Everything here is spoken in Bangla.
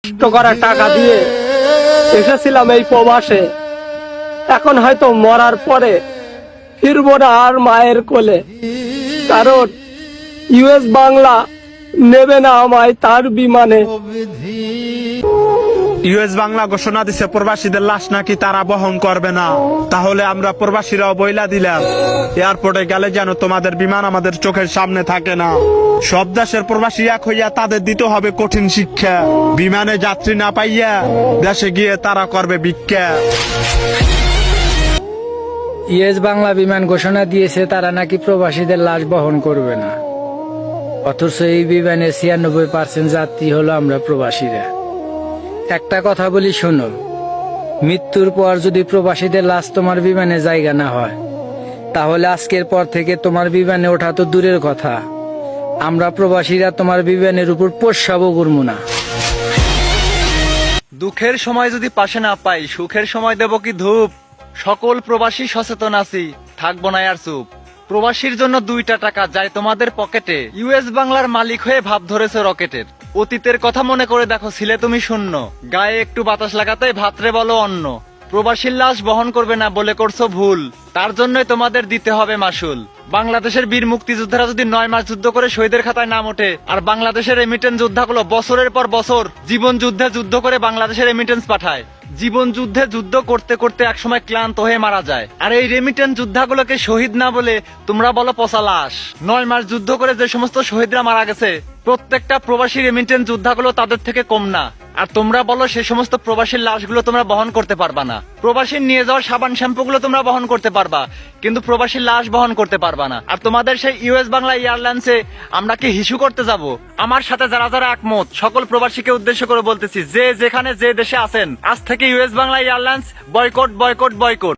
কষ্ট করা টাকা দিয়ে এসেছিলাম এই প্রবাসে, এখন হয়তো মরার পরে ফিরবো না আর মায়ের কোলে, কারণ ইউএস বাংলা নেবে না আমায় তার বিমানে। ইউএস বাংলা ঘোষণা দিছে প্রবাসীদের লাশ নাকি তারা বহন করবে না। তাহলে আমরা প্রবাসীরাও বইলা দিলাম, এয়ারপোর্টে গেলে যেন তোমাদের বিমান আমাদের চোখের সামনে থাকে না। সব দেশের প্রবাসী এক হইয়া তাদের দিতে হবে কঠিন শিক্ষা। বিমানে যাত্রী না পাইয়া দেশে গিয়ে তারা করবে ভিক্ষা। ইউএস বাংলা বিমান ঘোষণা দিয়েছে তারা নাকি প্রবাসীদের লাশ বহন করবে না, অথচ এই বিমানের 96% যাত্রী হলো আমরা প্রবাসীরা। একটা কথা বলি শোনো, মৃত্যুর পর যদি প্রবাসীদের লাশ তোমার বিমানে জায়গা না হয়, তাহলে আজকের পর থেকে তোমার বিমানে ওঠা তো দূরের কথা, আমরা প্রবাসীরা তোমার বিমানের উপর প্রস্রাবও করবো না। দুঃখের সময় যদি পাশে না পাই, সুখের সময় দেব কি ধূপ। সকল প্রবাসী সচেতন আছি, থাকবো না আর চুপ। প্রবাসীর জন্য 2টা টাকা যায় তোমাদের পকেটে, ইউএস বাংলার মালিক হয়ে ভাব ধরেছে রকেটের। অতীতের কথা মনে করে দেখো, ছিলে তুমি শূন্য, গায়ে একটু বাতাস লাগাতে ভাতরে বলো অন্য। প্রবাসীর লাশ বহন করবে না বলে করছো ভুল, তার জন্যই তোমাদের দিতে হবে মাসুল। বাংলাদেশের বীর মুক্তিযোদ্ধারা যদি 9 মাস যুদ্ধ করে শহীদের খাতায় নাম ওঠে, আর বাংলাদেশের রেমিটেন্স যোদ্ধাগুলো বছরের পর বছর জীবন যুদ্ধে যুদ্ধ করে বাংলাদেশের রেমিটেন্স পাঠায়, জীবন যুদ্ধে যুদ্ধ করতে করতে একসময় ক্লান্ত হয়ে মারা যায়, আর এই রেমিটেন্স যোদ্ধাগুলোকে শহীদ না বলে তোমরা বলো পচা লাশ। 9 মাস যুদ্ধ করে যে সমস্ত শহীদরা মারা গেছে, প্রত্যেকটা প্রবাসী রেমিটেন্স যোদ্ধাগুলো তাদের থেকে কম না, আর তোমরা বলো সেই সমস্ত প্রবাসীর লাশগুলো তোমরা বহন করতে পারবা না। প্রবাসীর নিয়ে যাওয়ার সাবান শ্যাম্পু গুলো তোমরা বহন করতে পারবা, কিন্তু প্রবাসীর লাশ বহন করতে পারবা না। আর তোমাদের সেই ইউএস বাংলা এয়ারলাইন্সে আমরা কি হিসু করতে যাব? আমার সাথে যারা যারা একমত সকল প্রবাসীকে উদ্দেশ্য করে বলতেছি, যে যেখানে যে দেশে আছেন, আজ থেকে US Bangla airlines boycott boycott boycott.